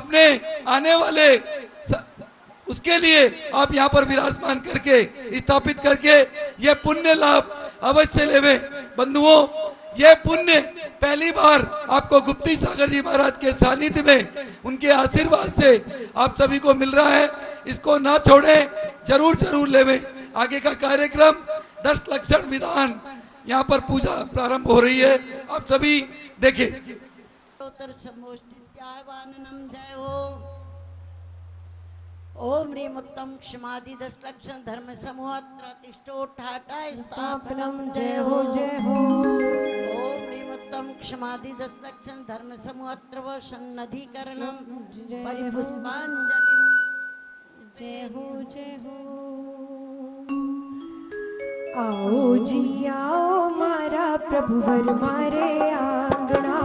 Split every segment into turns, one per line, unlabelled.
अपने आने वाले उसके लिए आप यहाँ पर विराजमान करके स्थापित करके ये पुण्य लाभ अवश्य लेवे। बंधुओं, ये पुण्य पहली बार आपको गुप्ती सागर जी महाराज के सानिध्य में उनके आशीर्वाद से आप सभी को मिल रहा है। इसको ना छोड़ें, जरूर जरूर लेवे। आगे का कार्यक्रम 10 लक्षण विधान यहाँ पर पूजा प्रारंभ हो रही है, आप सभी देखें।
जय हो। ओम ह्रीं उत्तम क्षमादि 10 लक्षण धर्म समूह प्रतिष्ठोठाटा स्थापनम। जय हो जय हो। ओम ह्रीं उत्तम क्षमादि 10 लक्षण धर्म समूह सन्नधिकरणम परिपुष्पांजलि। जय हो जय हो।
आओ जी आओ मारा प्रभुवर मारे आंगना,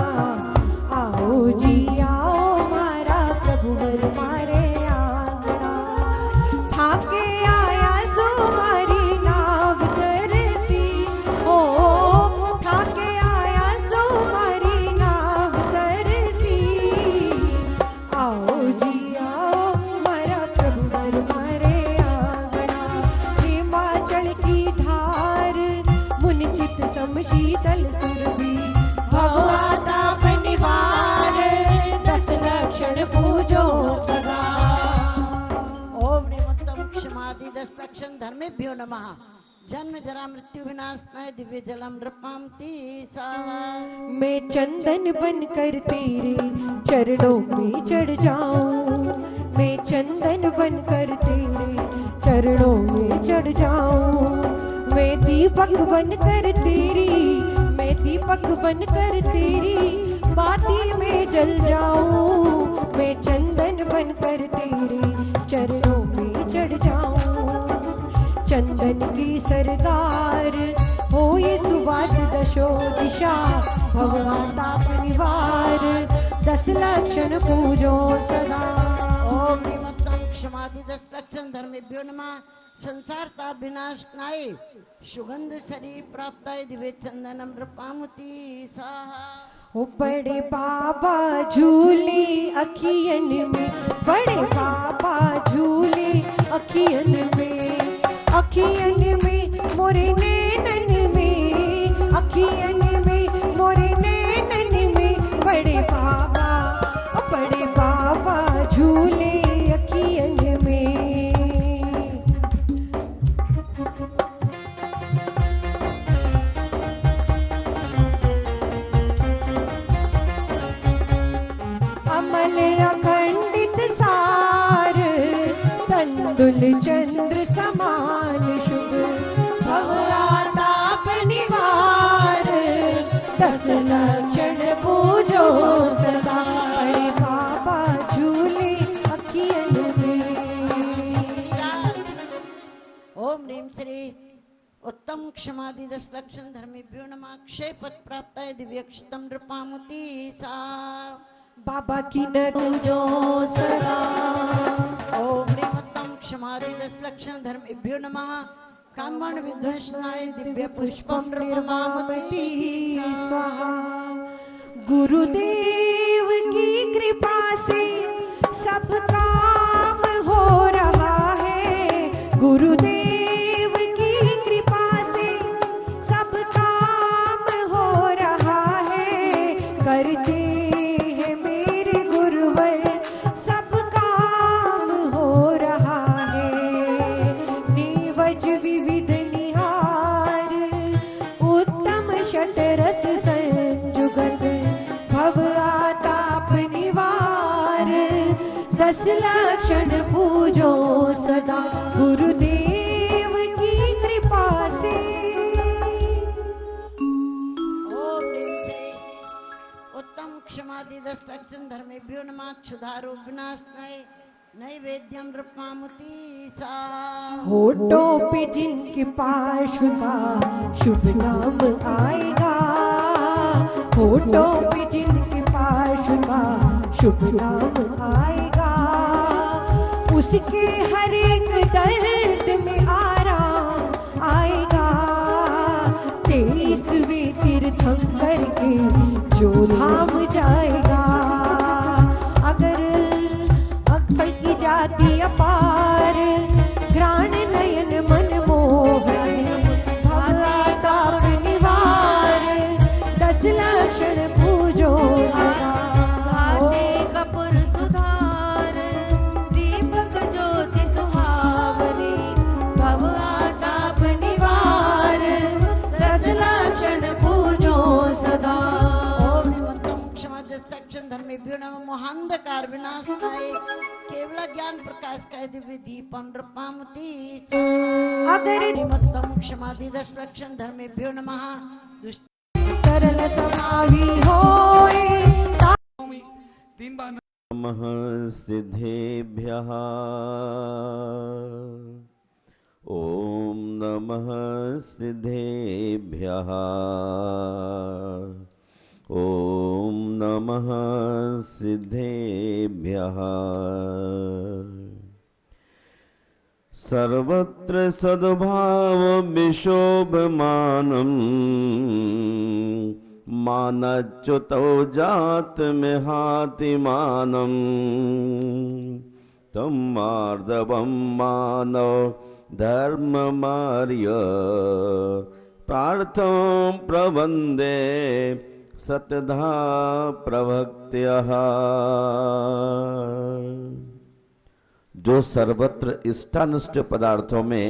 आओ जी आओ मारा प्रभुवर मारे आंगना। थाके आया सो मारी नाव तरसी, ओ थाके आया सो मारी नाव तरसी। आओ जी आओ मारा प्रभुवर मारे आंगना। हिमाचल की धार मुन चित सम शीतल सुरभि, भगवाता निवार 10 लक्षण पूजो सदा।
ओम ह्रीं उत्तम क्षमादि 10 लक्षण धर्मेभ्यो नमः। जन्म जरा मृत्यु विनाशनाय दिव्य जलम नृपामति स्वाहा।
मैं चंदन बनकर तेरे चरणों में चढ़ जाऊं, मैं चंदन बनकर तेरे चरणों में चढ़ जाऊं। मैं दीपक बनकर तेरी, मैं दीपक बनकर तेरी बाती में जल जाऊं। मैं चंदन बनकर तेरे चरणों में चढ़ जाऊं। चंदन की सरदार हो ये सुवास दशो दिशा, भगवान ताप निवार 10 लक्षण पूजो सदा।
ओम ह्रीं उत्तम क्षमादि 10 लक्षण धर्मेभ्यो नमः। संसार ताप विनाशनाय सुगंध शरीर प्राप्ताय दिव्य चंदनम नृपामति स्वाहा।
ओ बड़े बाबा झूले अखियन में, बड़े बाबा झूले अखियन में, अखियन में मोरे नैनन में, अखियन में मोरे नैनन में। बड़े बाबा झूले अखियन में। अमल अखंडित सार तंदुल चंद्र समान शुभ, भवताप निवार 10 लक्षण पूजो सदा। बड़े बाबा झूले अखियन में।
ओम ह्रीं श्री उत्तम क्षमादि 10 लक्षण धर्मेभ्यो नमः। क्षय पद प्राप्ताय दिव्यक्षतम नृपामति स्वाहा।
बाबा की न पूजो सदा।
ओम ह्रीं उत्तम क्षमादि 10 लक्षण धर्मेभ्यो नमः। कामण विध्वंसनाय दिव्य पुष्पम नृपामति
स्वाहा। गुरुदेव की कृपा से सब काम हो रहा है, गुरुदेव की कृपा से सब काम हो रहा है। करते हैं मेरे गुरुवर सब काम हो रहा है। नीवज विविध निहार उत्तम शतरस संजुगत, भव आताप निवार 10 लक्षण पूजो सदा। गुरुदेव की कृपा से।
ओम ह्रीं श्री उत्तम क्षमादि 10 लक्षण धर्मेभ्यो नमः। क्षुधारो विनाशनाय नैवेद्यम नृपामति स्वाहा।
होठों पे जिनके पार्श्व का शुभ नाम आएगा, होठों पे जिनके पार्श्व का शुभ नाम आएगा। उसके हर एक दर्द में आराम आएगा। 23वें तीर्थंकर के जो धाम जाएगा। अगर
दशलक्षण धर्मेभ्यो नमः मोहांधकार विनाशाय केवल ज्ञान प्रकाश कह दिव्य दीपम नृपामती
अगर
निमित्तम क्षमादि दशलक्षण धर्मेभ्यो नमः दुष्ट
सरल समाधि होए
तीन बार
नमः सिद्धेभ्यः ॐ नमः सिद्धेभ्यः ॐ नमः सिद्धेभ्यः सर्वत्र सद्भावविशोभमानम् मानच्युतौ जातमिहातिमानम् तं मार्दवं मानव धर्ममार्य प्रार्थं प्रवन्दे सतधा प्रभक्त्यः। जो सर्वत्र इष्टानिष्ट पदार्थों में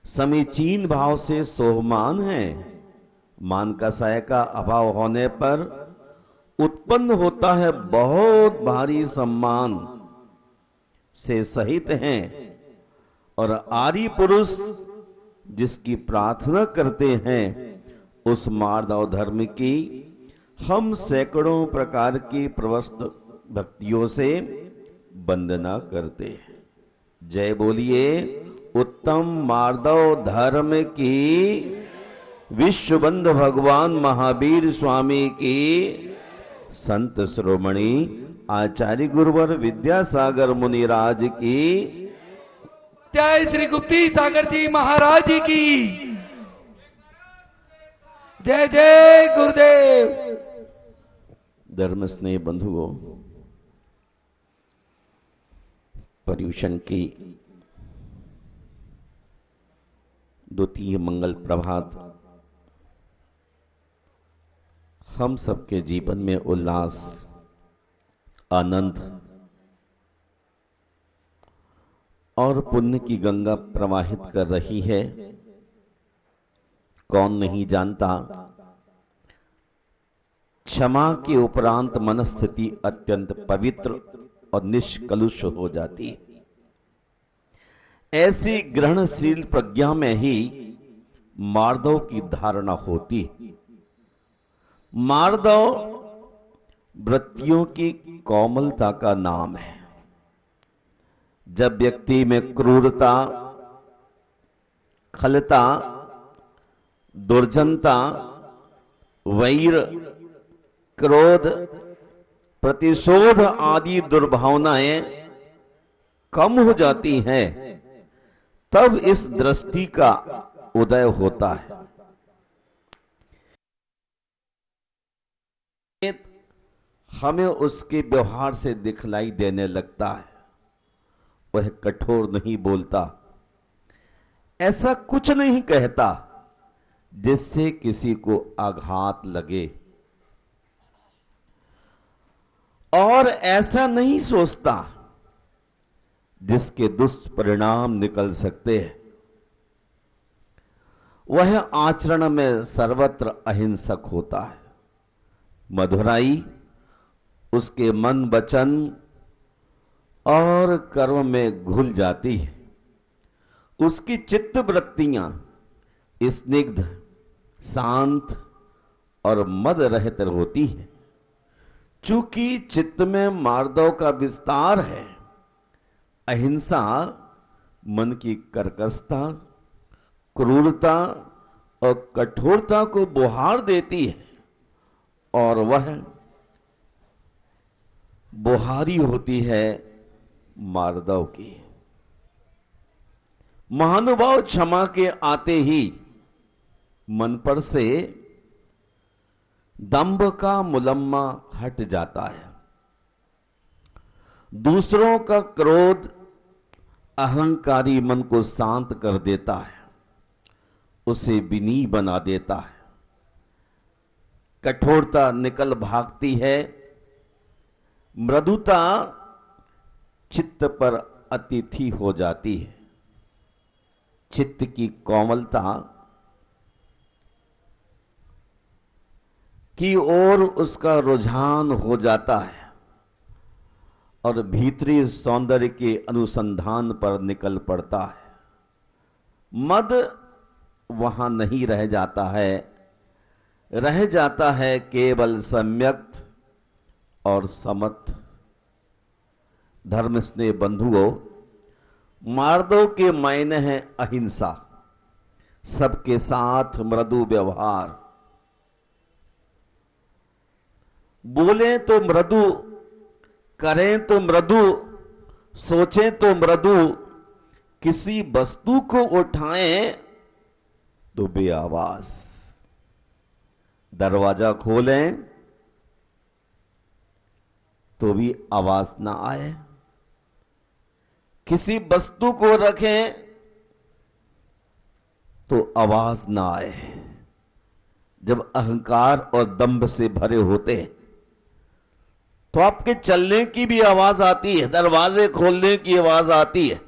समीचीन भाव से सोहमान है, मान का साय का अभाव होने पर उत्पन्न होता है बहुत भारी सम्मान से सहित हैं, और आर्य पुरुष जिसकी प्रार्थना करते हैं उस मार्दव धर्म की हम सैकड़ों प्रकार की प्रवस्त भक्तियों से वंदना करते हैं। जय बोलिए उत्तम मार्दव धर्म की, विश्वबंध भगवान महावीर स्वामी की, संत श्रोमणी आचार्य गुरुवर विद्यासागर मुनिराज की,
जय श्री गुप्ती सागर जी महाराज जी की जय जय गुरुदेव।
धर्म स्नेह बंधुओं, पर्यूषण की द्वितीय मंगल प्रभात हम सबके जीवन में उल्लास, आनंद और पुण्य की गंगा प्रवाहित कर रही है। कौन नहीं जानता, क्षमा के उपरांत मनस्थिति अत्यंत पवित्र और निष्कलुष हो जाती है। ऐसी ग्रहणशील प्रज्ञा में ही मार्दव की धारणा होती है। मार्दव वृत्तियों की कोमलता का नाम है। जब व्यक्ति में क्रूरता, खलता, दुर्जनता, वैर, क्रोध, प्रतिशोध आदि दुर्भावनाएं कम हो जाती हैं, तब इस दृष्टि का उदय होता है। हमें उसके व्यवहार से दिखलाई देने लगता है। वह कठोर नहीं बोलता, ऐसा कुछ नहीं कहता जिससे किसी को आघात लगे, और ऐसा नहीं सोचता जिसके दुष्परिणाम निकल सकते हैं। वह आचरण में सर्वत्र अहिंसक होता है। मधुराई उसके मन, वचन और कर्म में घुल जाती है। उसकी चित्त वृत्तियां स्निग्ध, शांत और मद रहित होती है। चूंकि चित्त में मार्दव का विस्तार है, अहिंसा मन की कर्कशता, क्रूरता और कठोरता को बुहार देती है, और वह बुहारी होती है मार्दव की। महानुभाव क्षमा के आते ही मन पर से दंभ का मुलम्मा हट जाता है। दूसरों का क्रोध अहंकारी मन को शांत कर देता है, उसे विनीत बना देता है। कठोरता निकल भागती है, मृदुता चित्त पर अतिथि हो जाती है। चित्त की कोमलता की ओर उसका रुझान हो जाता है और भीतरी सौंदर्य के अनुसंधान पर निकल पड़ता है। मद वहां नहीं रह जाता है, रह जाता है केवल सम्यक और समत। धर्म स्नेह बंधुओं, मार्दव के मायने हैं अहिंसा, सबके साथ मृदु व्यवहार, बोलें तो मृदु, करें तो मृदु, सोचें तो मृदु, किसी वस्तु को उठाएं तो बेआवाज, दरवाजा खोलें तो भी आवाज ना आए, किसी वस्तु को रखें तो आवाज ना आए। जब अहंकार और दंभ से भरे होते हैं तो आपके चलने की भी आवाज आती है, दरवाजे खोलने की आवाज आती है,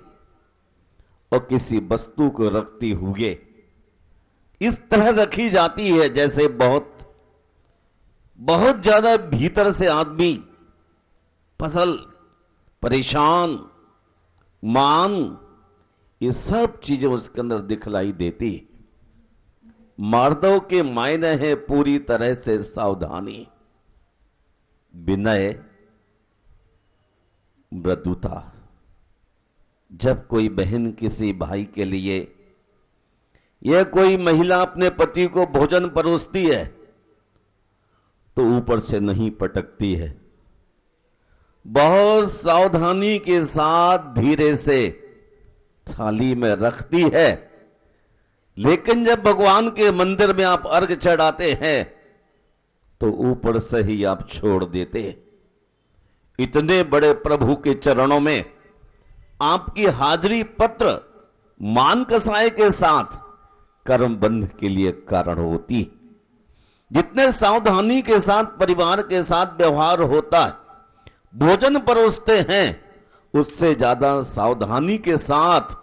और किसी वस्तु को रखती हुए इस तरह रखी जाती है जैसे बहुत बहुत ज्यादा भीतर से आदमी पजल, परेशान, मान, ये सब चीजें उसके अंदर दिखलाई देती। मार्दव के मायने हैं पूरी तरह से सावधानी, विनय, मृदुता। जब कोई बहन किसी भाई के लिए या कोई महिला अपने पति को भोजन परोसती है तो ऊपर से नहीं पटकती है, बहुत सावधानी के साथ धीरे से थाली में रखती है। लेकिन जब भगवान के मंदिर में आप अर्घ चढ़ाते हैं तो ऊपर से ही आप छोड़ देते। इतने बड़े प्रभु के चरणों में आपकी हाजिरी पत्र मान कसाय के साथ कर्म बंध के लिए कारण होती। जितने सावधानी के साथ परिवार के साथ व्यवहार होता है, भोजन परोसते हैं, उससे ज्यादा सावधानी के साथ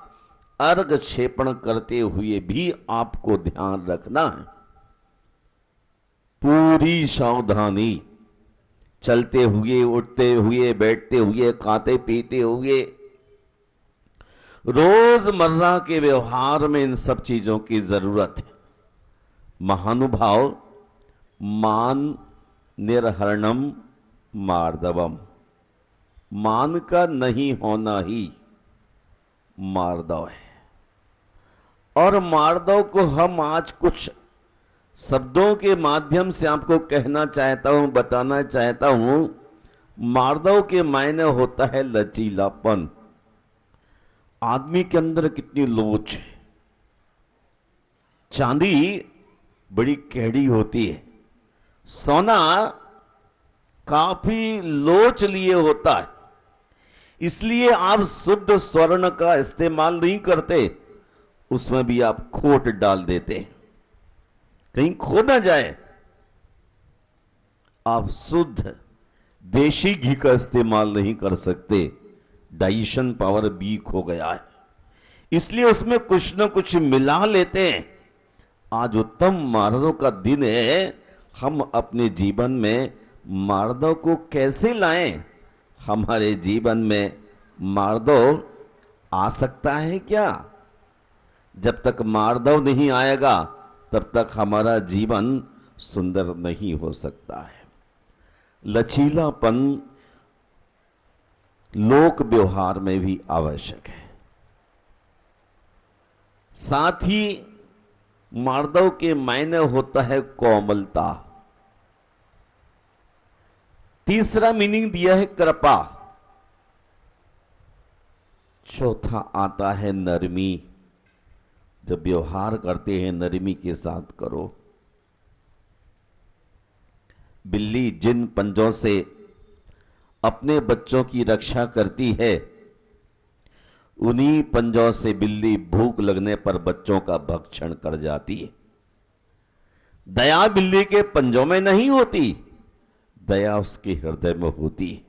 अर्घ क्षेपण करते हुए भी आपको ध्यान रखना है। पूरी सावधानी, चलते हुए, उठते हुए, बैठते हुए, खाते पीते हुए, रोजमर्रा के व्यवहार में इन सब चीजों की जरूरत है। महानुभाव, मान निर्हरणम मार्दवम, मान का नहीं होना ही मार्दव है। और मार्दव को हम आज कुछ शब्दों के माध्यम से आपको कहना चाहता हूं, बताना चाहता हूं। मार्दव के मायने होता है लचीलापन। आदमी के अंदर कितनी लोच है। चांदी बड़ी कैडी होती है, सोना काफी लोच लिए होता है, इसलिए आप शुद्ध स्वर्ण का इस्तेमाल नहीं करते, उसमें भी आप खोट डाल देते, कहीं खो ना जाए। आप शुद्ध देशी घी का इस्तेमाल नहीं कर सकते, डाइजेशन पावर वीक हो गया है, इसलिए उसमें कुछ ना कुछ मिला लेते हैं। आज उत्तम मार्दव का दिन है। हम अपने जीवन में मार्दव को कैसे लाएं? हमारे जीवन में मार्दव आ सकता है क्या? जब तक मार्दव नहीं आएगा तब तक हमारा जीवन सुंदर नहीं हो सकता है। लचीलापन लोक व्यवहार में भी आवश्यक है। साथ ही मार्दव के मायने होता है कोमलता। तीसरा मीनिंग दिया है कृपा। चौथा आता है नरमी। जब व्यवहार करते हैं नरमी के साथ करो। बिल्ली जिन पंजों से अपने बच्चों की रक्षा करती है, उन्हीं पंजों से बिल्ली भूख लगने पर बच्चों का भक्षण कर जाती है। दया बिल्ली के पंजों में नहीं होती, दया उसके हृदय में होती है।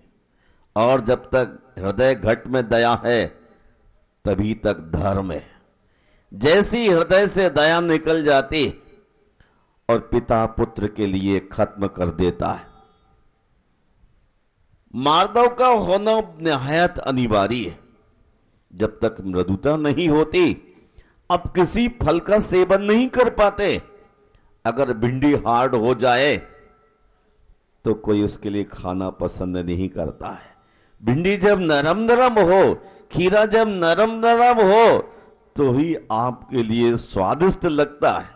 और जब तक हृदय घट में दया है तभी तक धर्म है। जैसी हृदय से दया निकल जाती और पिता पुत्र के लिए खत्म कर देता है। मार्दव का होना निहायत अनिवार्य है। जब तक मृदुता नहीं होती, अब किसी फल का सेवन नहीं कर पाते। अगर भिंडी हार्ड हो जाए तो कोई उसके लिए खाना पसंद नहीं करता है। भिंडी जब नरम नरम हो, खीरा जब नरम नरम हो, तो ही आपके लिए स्वादिष्ट लगता है।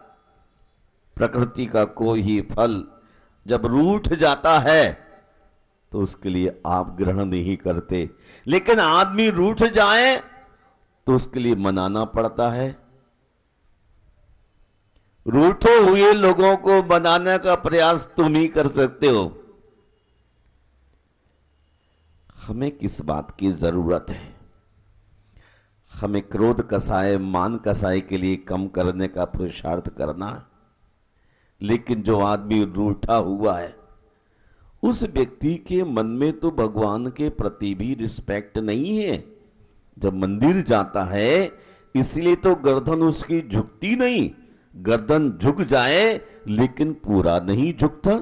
प्रकृति का कोई ही फल जब रूठ जाता है तो उसके लिए आप ग्रहण नहीं करते, लेकिन आदमी रूठ जाए तो उसके लिए मनाना पड़ता है। रूठे हुए लोगों को मनाने का प्रयास तुम ही कर सकते हो। हमें किस बात की जरूरत है? हमें क्रोध कसाय, मान कसाय के लिए कम करने का पुरुषार्थ करना है। लेकिन जो आदमी रूठा हुआ है, उस व्यक्ति के मन में तो भगवान के प्रति भी रिस्पेक्ट नहीं है। जब मंदिर जाता है, इसलिए तो गर्दन उसकी झुकती नहीं। गर्दन झुक जाए लेकिन पूरा नहीं झुकता।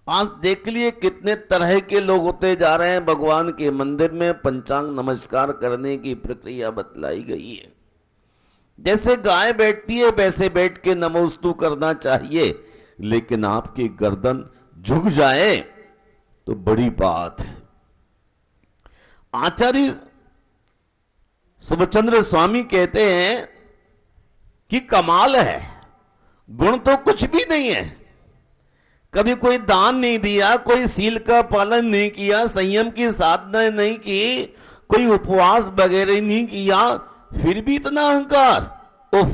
आज देख लिए कितने तरह के लोग होते जा रहे हैं। भगवान के मंदिर में पंचांग नमस्कार करने की प्रक्रिया बतलाई गई है। जैसे गाय बैठती है वैसे बैठ के नमोस्तु करना चाहिए, लेकिन आपकी गर्दन झुक जाए तो बड़ी बात है। आचार्य सुभचंद्र स्वामी कहते हैं कि कमाल है, गुण तो कुछ भी नहीं है। कभी कोई दान नहीं दिया, कोई सील का पालन नहीं किया, संयम की साधना नहीं की, कोई उपवास वगैरह नहीं किया, फिर भी इतना अहंकार। उफ,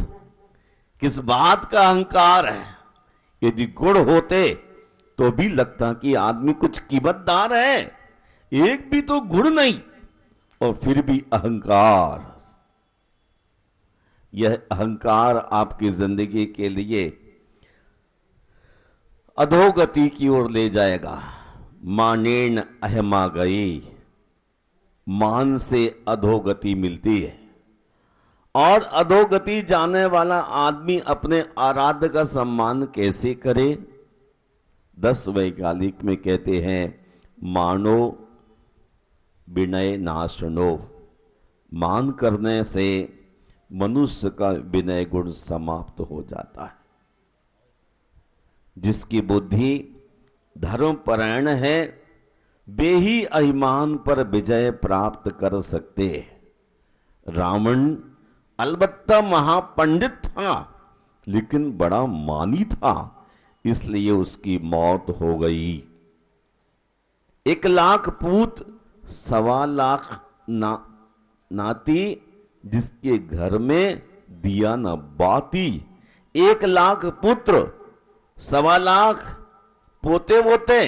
किस बात का अहंकार है। यदि गुण होते तो भी लगता कि आदमी कुछ कीमतदार है। एक भी तो गुण नहीं और फिर भी अहंकार। यह अहंकार आपकी जिंदगी के लिए अधोगति की ओर ले जाएगा। मानेन अहमा गई, मान से अधोगति मिलती है। और अधोगति जाने वाला आदमी अपने आराध्य का सम्मान कैसे करे? 10 वैज्ञानिक में कहते हैं, मानो विनय नाशनो। मान करने से मनुष्य का विनय गुण समाप्त हो जाता है। जिसकी बुद्धि धर्मपरायण है, वे ही अभिमान पर विजय प्राप्त कर सकते। रावण अलबत्ता महापंडित था, लेकिन बड़ा मानी था, इसलिए उसकी मौत हो गई। 1 लाख पूत 1.25 लाख नाती, जिसके घर में दिया न बाती। 1 लाख पुत्र 1.25 लाख पोते वोते,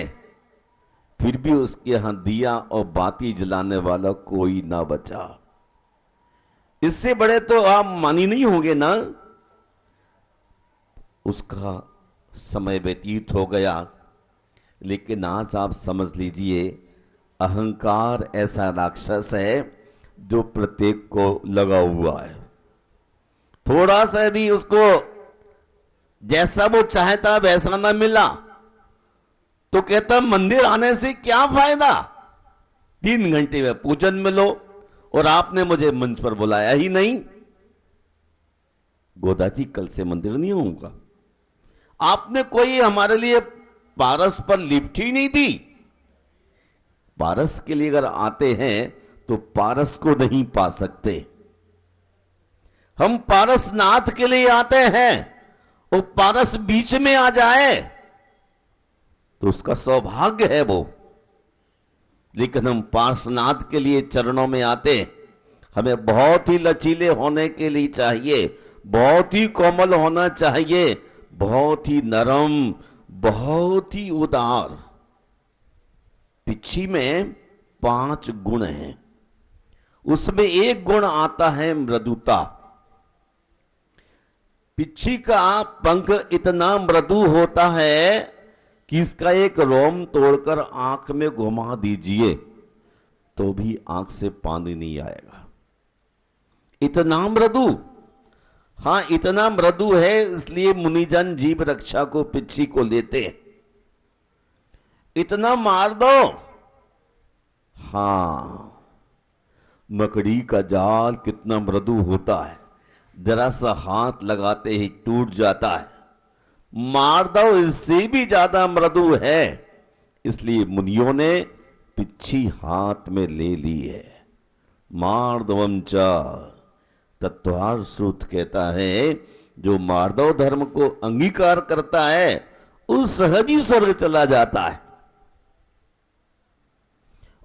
फिर भी उसके यहां दिया और बाती जलाने वाला कोई ना बचा। इससे बड़े तो आप मानी नहीं होंगे ना। उसका समय व्यतीत हो गया। लेकिन आज आप समझ लीजिए, अहंकार ऐसा राक्षस है जो प्रत्येक को लगा हुआ है। थोड़ा सा यदि उसको जैसा वो चाहता वैसा ना मिला तो कहता मंदिर आने से क्या फायदा, 3 घंटे में पूजन में लो और आपने मुझे मंच पर बुलाया ही नहीं। गोदा जी, कल से मंदिर नहीं होगा। आपने कोई हमारे लिए पारस पर लिफ्ट ही नहीं दी। पारस के लिए अगर आते हैं तो पारस को नहीं पा सकते। हम पारसनाथ के लिए आते हैं, वो पारस बीच में आ जाए तो उसका सौभाग्य है वो। लेकिन हम पार्श्वनाथ के लिए चरणों में आते, हमें बहुत ही लचीले होने के लिए चाहिए, बहुत ही कोमल होना चाहिए, बहुत ही नरम, बहुत ही उदार। पिच्छी में 5 गुण हैं, उसमें एक गुण आता है मृदुता। पिच्छी का पंख इतना मृदु होता है कि इसका एक रोम तोड़कर आंख में घुमा दीजिए तो भी आंख से पानी नहीं आएगा, इतना मृदु। हां, इतना मृदु है इसलिए मुनिजन जीव रक्षा को पिच्छी को लेते हैं। इतना मार दो। हां, मकड़ी का जाल कितना मृदु होता है, जरा सा हाथ लगाते ही टूट जाता है। मार दो, इससे भी ज्यादा मृदु है, इसलिए मुनियों ने पिच्छी हाथ में ले ली है। मार्दवम च, तत्वार श्रुत कहता है जो मार्दव धर्म को अंगीकार करता है उस सहज ही स्वर्ग चला जाता है।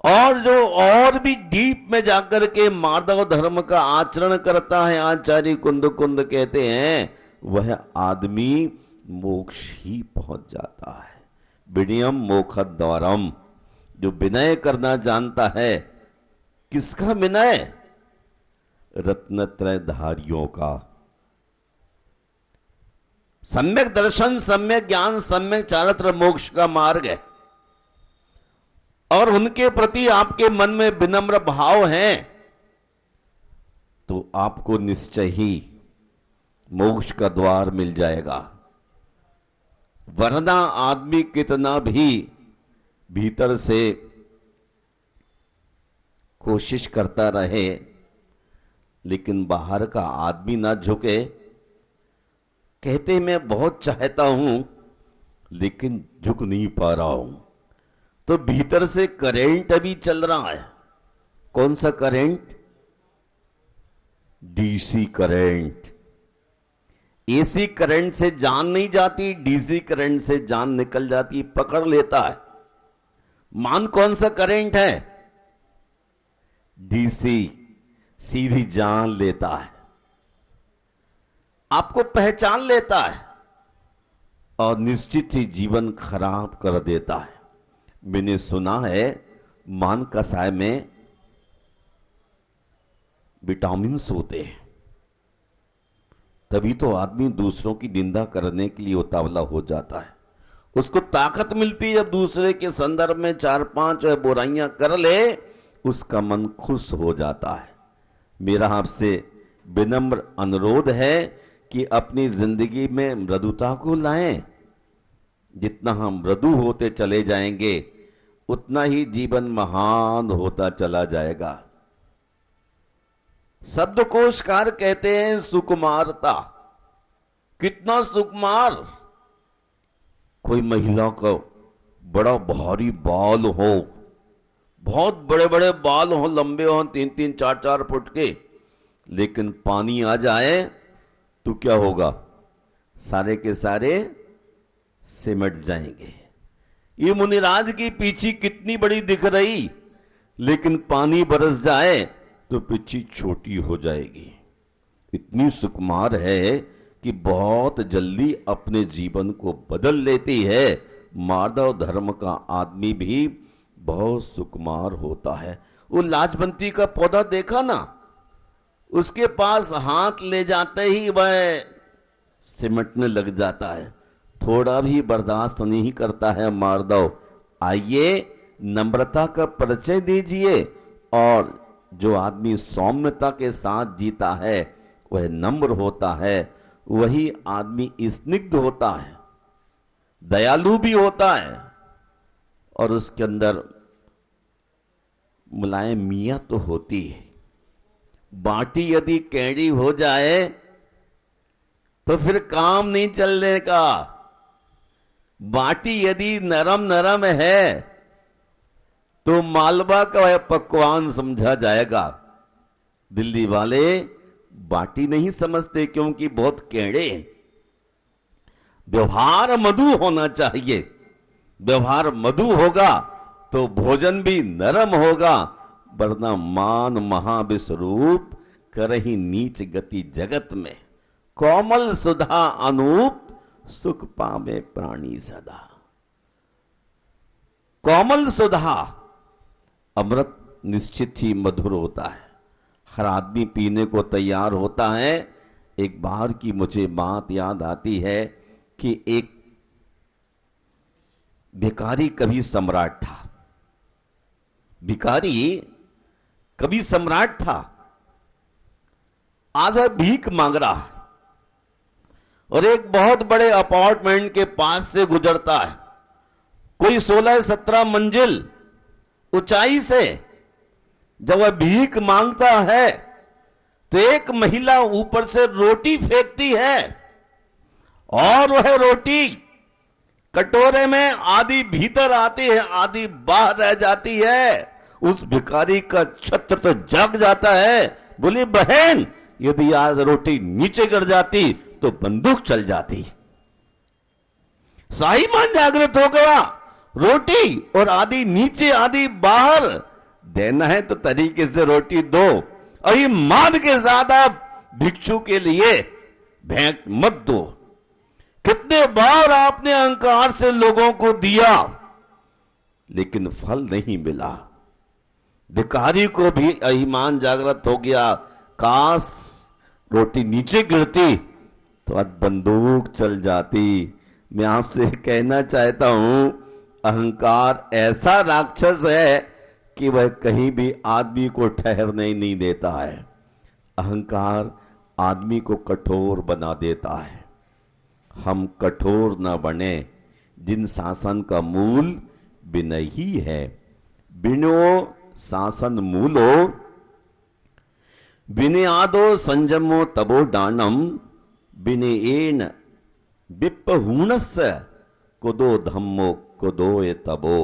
और जो और भी डीप में जाकर के मार्दव धर्म का आचरण करता है, आचार्य कुंद कुंद कहते हैं, वह आदमी मोक्ष ही पहुंच जाता है। विनयम मोक्षद द्वारम, जो विनय करना जानता है, किसका विनय? रत्नत्रय धारियों का। सम्यक दर्शन, सम्यक ज्ञान, सम्यक चारित्र मोक्ष का मार्ग है। और उनके प्रति आपके मन में विनम्र भाव है तो आपको निश्चय ही मोक्ष का द्वार मिल जाएगा। वरना आदमी कितना भी भीतर से कोशिश करता रहे, लेकिन बाहर का आदमी ना झुके, कहते मैं बहुत चाहता हूं लेकिन झुक नहीं पा रहा हूं, तो भीतर से करंट अभी चल रहा है। कौन सा current? DC current. AC current से जान नहीं जाती, डीसी करंट से जान निकल जाती, पकड़ लेता है। मान कौन सा करंट है? डीसी, सीधी जान लेता है, आपको पहचान लेता है और निश्चित ही जीवन खराब कर देता है। मैंने सुना है मान कसाय में विटामिन होते हैं, तभी तो आदमी दूसरों की निंदा करने के लिए उतावला हो जाता है। उसको ताकत मिलती है जब दूसरे के संदर्भ में 4-5 बुराइयां कर ले, उसका मन खुश हो जाता है। मेरा आपसे विनम्र अनुरोध है कि अपनी जिंदगी में मृदुता को लाएं। जितना हम मृदु होते चले जाएंगे उतना ही जीवन महान होता चला जाएगा। शब्दकोशकार कहते हैं सुकुमारता। कितना सुकुमार? कोई महिला का बड़ा भारी बाल हो, बहुत बड़े बड़े बाल हो, लंबे हो 3-3, 4-4 फुट के, लेकिन पानी आ जाए तो क्या होगा? सारे के सारे सिमट जाएंगे। ये मुनिराज की पीछी कितनी बड़ी दिख रही, लेकिन पानी बरस जाए तो पीछी छोटी हो जाएगी। इतनी सुकुमार है कि बहुत जल्दी अपने जीवन को बदल लेती है। माधव धर्म का आदमी भी बहुत सुकुमार होता है। वो लाजवंती का पौधा देखा ना, उसके पास हाथ ले जाते ही वह सिमटने लग जाता है, थोड़ा भी बर्दाश्त नहीं करता है माधव। आइए नम्रता का परिचय दीजिए, और जो आदमी सौम्यता के साथ जीता है वह नम्र होता है, वही आदमी स्निग्ध होता है, दयालु भी होता है, और उसके अंदर मुलायमियत तो होती है। बाटी यदि कैडी हो जाए तो फिर काम नहीं चलने का। बाटी यदि नरम नरम है तो मालवा का वह पकवान समझा जाएगा। दिल्ली वाले बाटी नहीं समझते क्योंकि बहुत कैड़े। व्यवहार मधु होना चाहिए। व्यवहार मधु होगा तो भोजन भी नरम होगा, वरना मान महाविस्वरूप करही नीच गति जगत में। कोमल सुधा अनूप सुख पावे प्राणी सदा। कोमल सुधा, अमृत निश्चित ही मधुर होता है, हर आदमी पीने को तैयार होता है। एक बार की मुझे बात याद आती है कि एक भिखारी कभी सम्राट था। भिखारी कभी सम्राट था। आज वह भीख मांग रहा है। और एक बहुत बड़े अपार्टमेंट के पास से गुजरता है, कोई 16-17 मंजिल ऊंचाई से। जब वह भीख मांगता है तो एक महिला ऊपर से रोटी फेंकती है और वह रोटी कटोरे में आधी भीतर आती है, आधी बाहर रह जाती है। उस भिखारी का छत्र तो जग जाता है। बोली, बहन, यदि आज रोटी नीचे गिर जाती तो बंदूक चल जाती। साईमान जागृत हो गया। रोटी और आधी नीचे आधी बाहर, देना है तो तरीके से रोटी दो, अभिमान के साथ आप भिक्षु के लिए भेंट मत दो। कितने बार आपने अहंकार से लोगों को दिया लेकिन फल नहीं मिला। भिखारी को भी अभिमान जागृत हो गया, काश रोटी नीचे गिरती तो आज बंदूक चल जाती। मैं आपसे कहना चाहता हूं, अहंकार ऐसा राक्षस है कि वह कहीं भी आदमी को ठहरने नहीं देता है। अहंकार आदमी को कठोर बना देता है। हम कठोर न बने। जिन शासन का मूल विनय ही है। विनयो शासन मूलो विनयादो संयमो तबो दानम विनयेन विप्पहूणस्य कुदो धम्मो कुदोय तबो।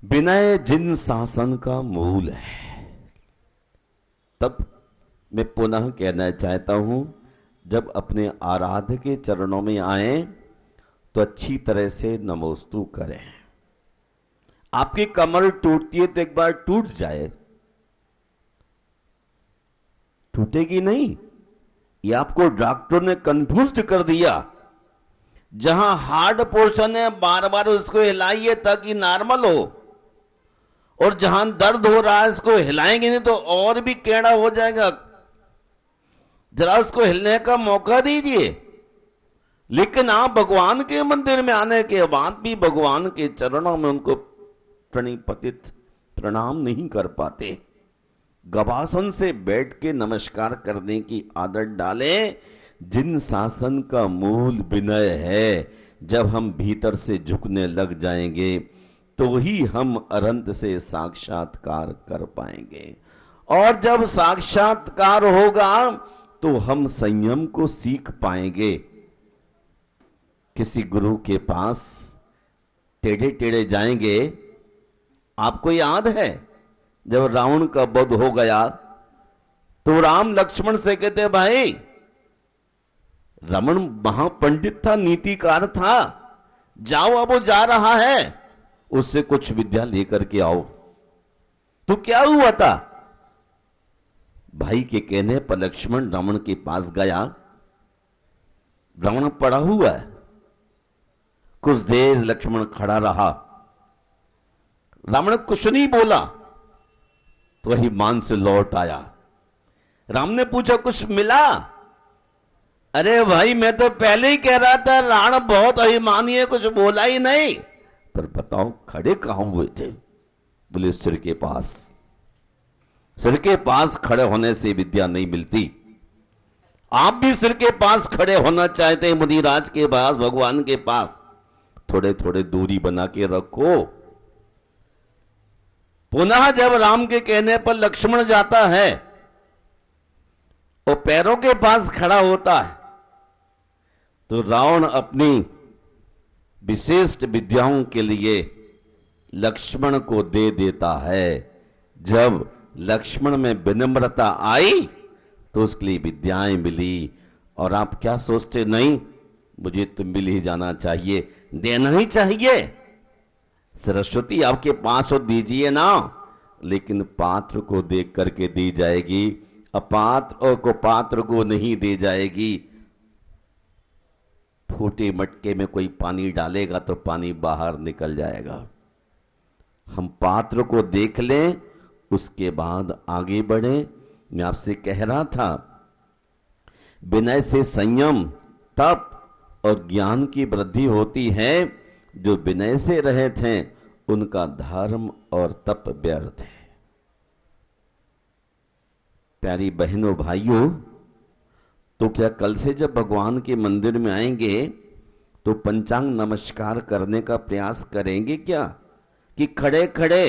विनय जिन शासन का मूल है। तब मैं पुनः कहना चाहता हूं, जब अपने आराध्य के चरणों में आए तो अच्छी तरह से नमोस्तु करें। आपकी कमर टूटती है तो एक बार टूट जाए, टूटेगी नहीं। ये आपको डॉक्टर ने कंफ्यूज कर दिया। जहां हार्ड पोर्शन है बार बार उसको हिलाइए ताकि नॉर्मल हो, और जहां दर्द हो रहा है इसको हिलाएंगे नहीं तो और भी टेढ़ा हो जाएगा। जरा उसको हिलने का मौका दीजिए। लेकिन आप भगवान के मंदिर में आने के बाद भी भगवान के चरणों में उनको प्रणिपतित प्रणाम नहीं कर पाते। गवासन से बैठ के नमस्कार करने की आदत डालें। जिन शासन का मूल विनय है, जब हम भीतर से झुकने लग जाएंगे तो ही हम अनंत से साक्षात्कार कर पाएंगे। और जब साक्षात्कार होगा तो हम संयम को सीख पाएंगे। किसी गुरु के पास टेढ़े टेढ़े जाएंगे। आपको याद है जब रावण का वध हो गया तो राम लक्ष्मण से कहते, भाई रावण महापंडित था, नीतिकार था, जाओ अब वो जा रहा है, उससे कुछ विद्या लेकर के आओ। तो क्या हुआ था? भाई के कहने पर लक्ष्मण रावण के पास गया। रावण पड़ा हुआ है। कुछ देर लक्ष्मण खड़ा रहा। रावण कुछ नहीं बोला तो वही मान से लौट आया। राम ने पूछा, कुछ मिला? अरे भाई, मैं तो पहले ही कह रहा था रावण बहुत अभिमानी है, कुछ बोला ही नहीं। पर बताओ खड़े कहां हुए थे? बोले सिर के पास। सिर के पास खड़े होने से विद्या नहीं मिलती। आप भी सिर के पास खड़े होना चाहते हैं मुनिराज के पास, भगवान के पास, थोड़े थोड़े दूरी बना के रखो। पुनः जब राम के कहने पर लक्ष्मण जाता है और पैरों के पास खड़ा होता है तो रावण अपनी विशिष्ट विद्याओं के लिए लक्ष्मण को दे देता है। जब लक्ष्मण में विनम्रता आई तो उसके लिए विद्याएं मिली। और आप क्या सोचते, नहीं मुझे तो मिल ही जाना चाहिए, देना ही चाहिए। सरस्वती आपके पास हो, दीजिए ना, लेकिन पात्र को देख करके दी जाएगी, अपात्र और को पात्र को नहीं दी जाएगी। फूटे मटके में कोई पानी डालेगा तो पानी बाहर निकल जाएगा। हम पात्र को देख लें, उसके बाद आगे बढ़े। मैं आपसे कह रहा था, विनय से संयम, तप और ज्ञान की वृद्धि होती है। जो विनय से रहित हैं उनका धर्म और तप व्यर्थ है। प्यारी बहनों भाइयों, तो क्या कल से जब भगवान के मंदिर में आएंगे तो पंचांग नमस्कार करने का प्रयास करेंगे क्या, कि खड़े खड़े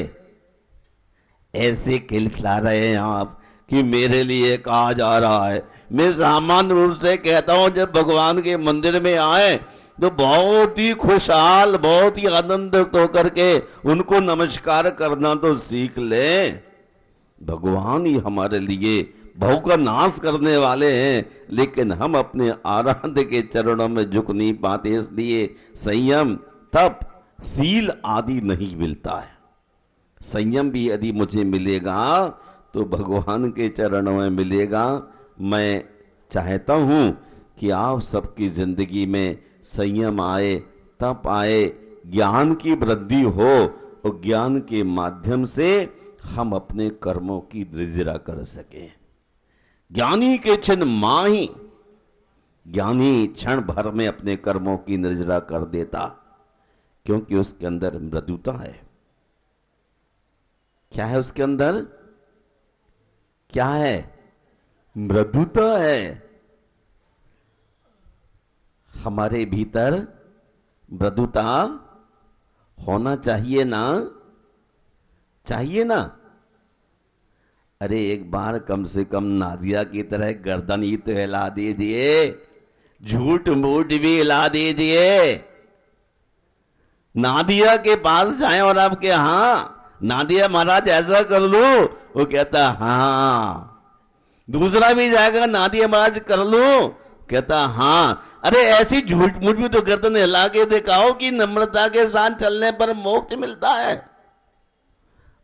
ऐसे खिलखिला रहे हैं आप कि मेरे लिए कहा जा रहा है? मैं सामान्य रूप से कहता हूं जब भगवान के मंदिर में आए तो बहुत ही खुशहाल, बहुत ही आनंदित होकर के उनको नमस्कार करना तो सीख ले। भगवान ही हमारे लिए भव का नाश करने वाले हैं, लेकिन हम अपने आराध्य के चरणों में झुक नहीं पाते, इसलिए संयम, तप, सील आदि नहीं मिलता है। संयम भी यदि मुझे मिलेगा तो भगवान के चरणों में मिलेगा। मैं चाहता हूं कि आप सबकी जिंदगी में संयम आए, तप आए, ज्ञान की वृद्धि हो और ज्ञान के माध्यम से हम अपने कर्मों की निर्जरा कर सकें। ज्ञानी के क्षण माही, ज्ञानी क्षण भर में अपने कर्मों की निर्जरा कर देता, क्योंकि उसके अंदर मृदुता है। क्या है उसके अंदर? क्या है? मृदुता है। हमारे भीतर मृदुता होना चाहिए ना, चाहिए ना। अरे एक बार कम से कम नादिया की तरह गर्दन ही तो हिला दीजिए, झूठ मूठ भी हिला दीजिए। नादिया के पास जाएं और आप के हाँ नादिया महाराज ऐसा कर लो, वो कहता हाँ। दूसरा भी जाएगा, नादिया महाराज कर लो, कहता हाँ। अरे ऐसी झूठ मूठ भी तो गर्दन हिला के दिखाओ कि नम्रता के साथ चलने पर मोक्ष मिलता है।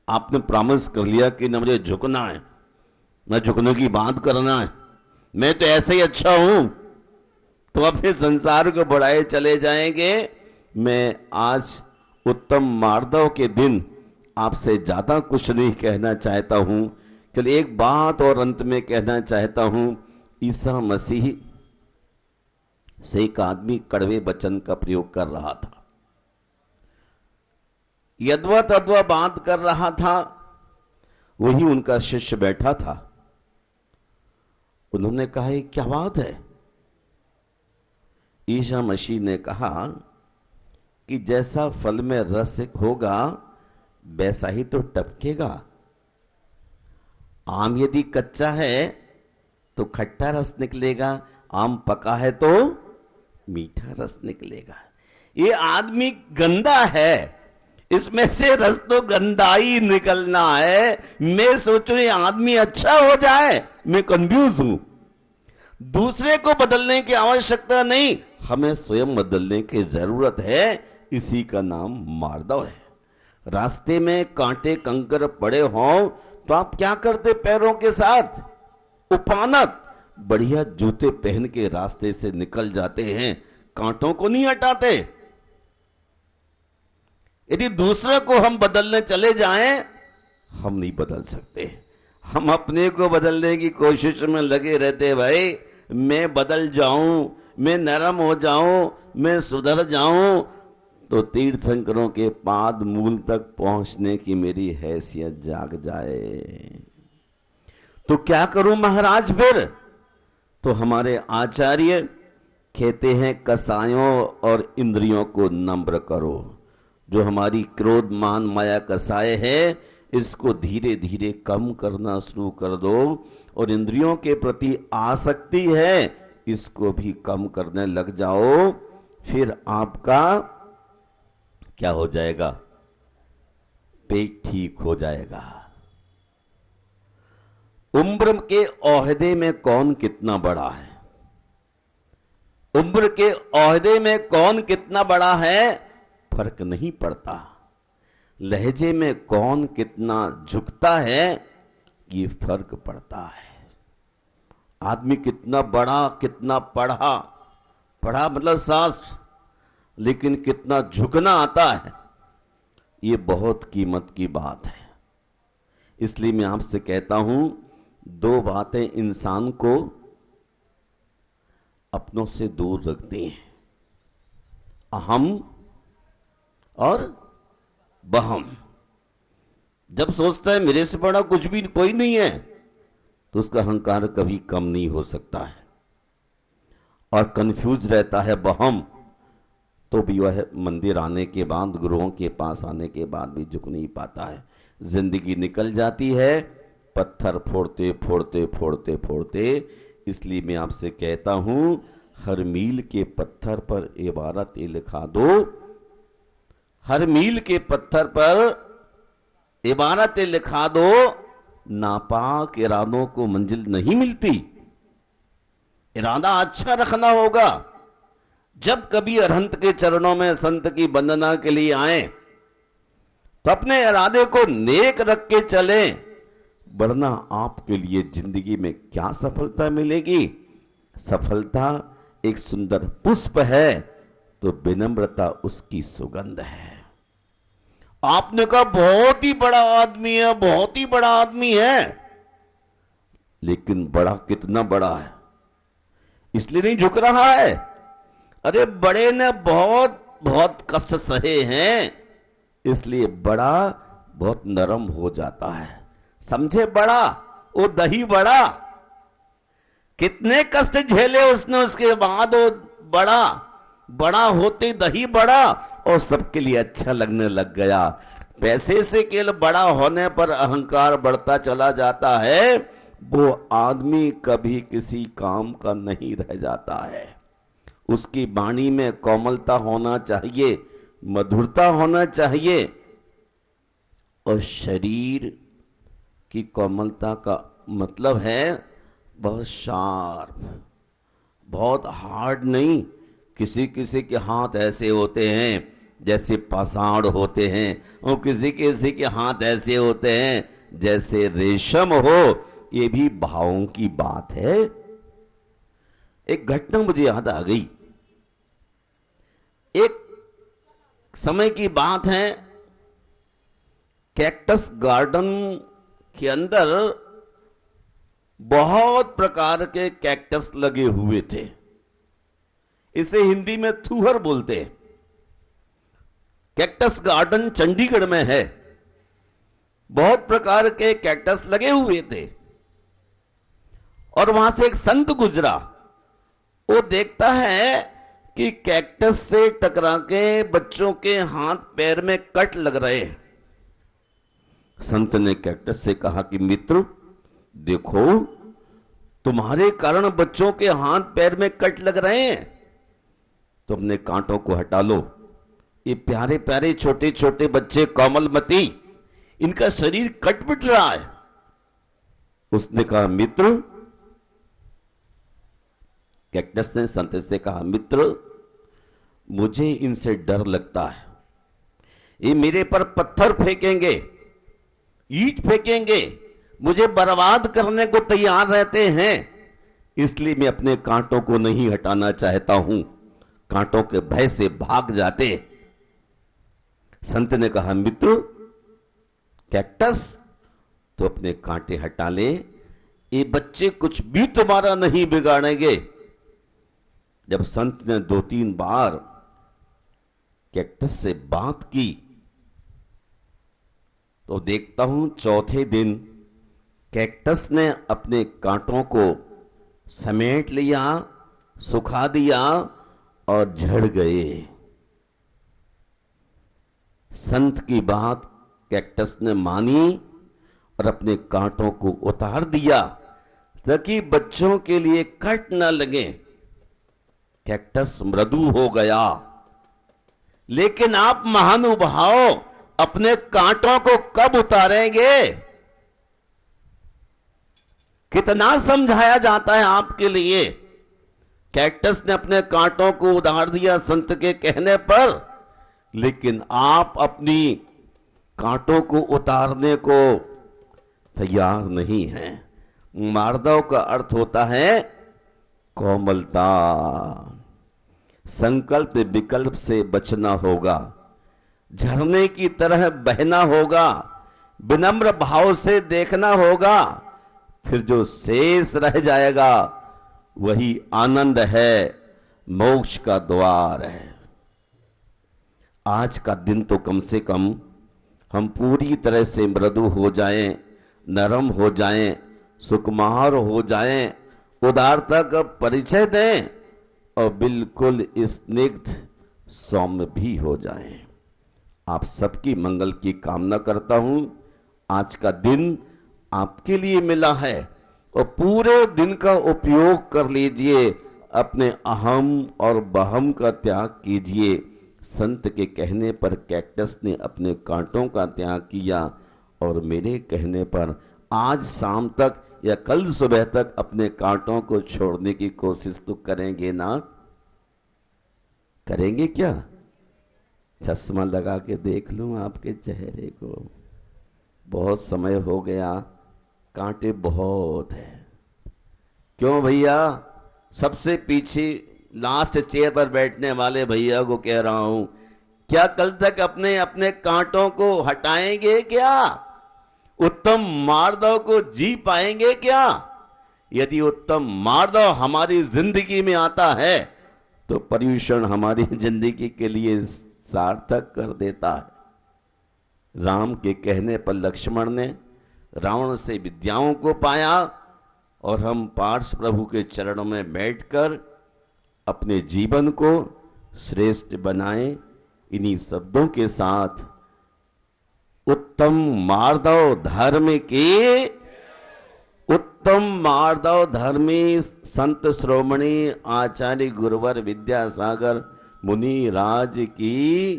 आपने प्रॉमिस कर लिया कि न मुझे झुकना है, न झुकने की बात करना है, मैं तो ऐसे ही अच्छा हूं, तो अपने संसार को बढ़ाए चले जाएंगे। मैं आज उत्तम मार्दव के दिन आपसे ज्यादा कुछ नहीं कहना चाहता हूं, केवल एक बात और अंत में कहना चाहता हूं। ईसा मसीह से एक आदमी कड़वे वचन का प्रयोग कर रहा था, यद्वा तद्वा बात कर रहा था। वही उनका शिष्य बैठा था। उन्होंने कहा ये क्या बात है? ईसा मसीह ने कहा कि जैसा फल में रस होगा वैसा ही तो टपकेगा। आम यदि कच्चा है तो खट्टा रस निकलेगा, आम पका है तो मीठा रस निकलेगा। ये आदमी गंदा है, इसमें से रस तो गंदा ही निकलना है। मैं सोचूं ये आदमी अच्छा हो जाए, मैं कंफ्यूज हूं। दूसरे को बदलने की आवश्यकता नहीं, हमें स्वयं बदलने की जरूरत है। इसी का नाम मार्दव है। रास्ते में कांटे कंकर पड़े हों तो आप क्या करते पैरों के साथ? उपानत बढ़िया जूते पहन के रास्ते से निकल जाते हैं, कांटों को नहीं हटाते। यदि दूसरे को हम बदलने चले जाएं, हम नहीं बदल सकते। हम अपने को बदलने की कोशिश में लगे रहते। भाई मैं बदल जाऊं, मैं नरम हो जाऊं, मैं सुधर जाऊं तो तीर्थंकरों के पाद मूल तक पहुंचने की मेरी हैसियत जाग जाए। तो क्या करूं महाराज फिर? तो हमारे आचार्य कहते हैं कसायों और इंद्रियों को नम्र करो। जो हमारी क्रोध मान माया कसाय है, इसको धीरे धीरे कम करना शुरू कर दो। और इंद्रियों के प्रति आसक्ति है, इसको भी कम करने लग जाओ। फिर आपका क्या हो जाएगा? पेट ठीक हो जाएगा। उम्र के ओहदे में कौन कितना बड़ा है? उम्र के ओहदे में कौन कितना बड़ा है फर्क नहीं पड़ता। लहजे में कौन कितना झुकता है ये फर्क पड़ता है। आदमी कितना बड़ा, कितना पढ़ा, पढ़ा मतलब शास्त्र, लेकिन कितना झुकना आता है ये बहुत कीमत की बात है। इसलिए मैं आपसे कहता हूं, दो बातें इंसान को अपनों से दूर रखती हैं, अहम और बहम। जब सोचता है मेरे से बड़ा कुछ भी कोई नहीं है, तो उसका अहंकार कभी कम नहीं हो सकता है। और कंफ्यूज रहता है बहम, तो भी वह मंदिर आने के बाद, गुरुओं के पास आने के बाद भी झुक नहीं पाता है। जिंदगी निकल जाती है पत्थर फोड़ते फोड़ते फोड़ते फोड़ते। इसलिए मैं आपसे कहता हूं, हर मील के पत्थर पर इबारत लिखा दो, हर मील के पत्थर पर इबारत लिखा दो। नापाक इरादों को मंजिल नहीं मिलती। इरादा अच्छा रखना होगा। जब कभी अरहंत के चरणों में संत की वंदना के लिए आए तो अपने इरादे को नेक रख के चले, वरना आपके लिए जिंदगी में क्या सफलता मिलेगी। सफलता एक सुंदर पुष्प है तो विनम्रता उसकी सुगंध है। आपने कहा बहुत ही बड़ा आदमी है, बहुत ही बड़ा आदमी है, लेकिन बड़ा कितना बड़ा है इसलिए नहीं झुक रहा है। अरे बड़े ने बहुत बहुत कष्ट सहे हैं, इसलिए बड़ा बहुत नरम हो जाता है। समझे, बड़ा वो दही बड़ा, कितने कष्ट झेले उसने, उसके बाद वो बड़ा बड़ा होते दही बड़ा और सबके लिए अच्छा लगने लग गया। पैसे से केवल बड़ा होने पर अहंकार बढ़ता चला जाता है, वो आदमी कभी किसी काम का नहीं रह जाता है। उसकी वाणी में कोमलता होना चाहिए, मधुरता होना चाहिए, और शरीर की कोमलता का मतलब है बहुत शार्प, बहुत हार्ड नहीं। किसी किसी के हाथ ऐसे होते हैं जैसे पाषाण होते हैं, और किसी किसी के हाथ ऐसे होते हैं जैसे रेशम हो। ये भी भावों की बात है। एक घटना मुझे याद आ गई। एक समय की बात है, कैक्टस गार्डन के अंदर बहुत प्रकार के कैक्टस लगे हुए थे। इसे हिंदी में थूहर बोलते हैं। कैक्टस गार्डन चंडीगढ़ में है। बहुत प्रकार के कैक्टस लगे हुए थे और वहां से एक संत गुजरा। वो देखता है कि कैक्टस से टकरा के बच्चों के हाथ पैर में कट लग रहे। संत ने कैक्टस से कहा कि मित्र देखो, तुम्हारे कारण बच्चों के हाथ पैर में कट लग रहे हैं, तो अपने कांटों को हटा लो। ये प्यारे प्यारे छोटे छोटे बच्चे कोमलमती, इनका शरीर कट पिट रहा है। उसने कहा मित्र, कैक्टस ने संत से कहा मित्र, मुझे इनसे डर लगता है। ये मेरे पर पत्थर फेंकेंगे, ईंट फेंकेंगे, मुझे बर्बाद करने को तैयार रहते हैं, इसलिए मैं अपने कांटों को नहीं हटाना चाहता हूं। कांटों के भय से भाग जाते। संत ने कहा मित्र कैक्टस, तो अपने कांटे हटा ले, ये बच्चे कुछ भी तुम्हारा नहीं बिगाड़ेंगे। जब संत ने 2-3 बार कैक्टस से बात की तो देखता हूं चौथे दिन कैक्टस ने अपने कांटों को समेट लिया, सुखा दिया और झड़ गए। संत की बात कैक्टस ने मानी और अपने कांटों को उतार दिया ताकि बच्चों के लिए कट न लगे। कैक्टस मृदु हो गया। लेकिन आप महानुभाव अपने कांटों को कब उतारेंगे? कितना समझाया जाता है आपके लिए। कैक्टस ने अपने कांटों को उतार दिया संत के कहने पर, लेकिन आप अपनी कांटों को उतारने को तैयार नहीं हैं। मार्दव का अर्थ होता है कोमलता। संकल्प विकल्प से बचना होगा, झरने की तरह बहना होगा, विनम्र भाव से देखना होगा। फिर जो शेष रह जाएगा वही आनंद है, मोक्ष का द्वार है। आज का दिन तो कम से कम हम पूरी तरह से मृदु हो जाएं, नरम हो जाएं, सुकुमार हो जाएं, उदारता का परिचय दें, और बिल्कुल स्निग्ध सौम्य भी हो जाएं। आप सबकी मंगल की कामना करता हूं। आज का दिन आपके लिए मिला है और पूरे दिन का उपयोग कर लीजिए। अपने अहम और बहम का त्याग कीजिए। संत के कहने पर कैक्टस ने अपने कांटों का त्याग किया और मेरे कहने पर आज शाम तक या कल सुबह तक अपने कांटों को छोड़ने की कोशिश तो करेंगे ना? करेंगे क्या? चश्मा लगा के देख लूं आपके चेहरे को। बहुत समय हो गया, कांटे बहुत हैं। क्यों भैया? सबसे पीछे लास्ट चेयर पर बैठने वाले भैया को कह रहा हूं, क्या कल तक अपने अपने कांटों को हटाएंगे क्या? उत्तम मार्दव को जी पाएंगे क्या? यदि उत्तम मार्दव हमारी जिंदगी में आता है तो पर्यूषण हमारी जिंदगी के लिए सार्थक कर देता है। राम के कहने पर लक्ष्मण ने रावण से विद्याओं को पाया और हम पार्श प्रभु के चरणों में बैठकर अपने जीवन को श्रेष्ठ बनाएं। इन्हीं शब्दों के साथ उत्तम मार्दव धर्म के, उत्तम मार्दव धर्मी संत श्रोमणी आचार्य गुरुवर विद्यासागर मुनि राज की।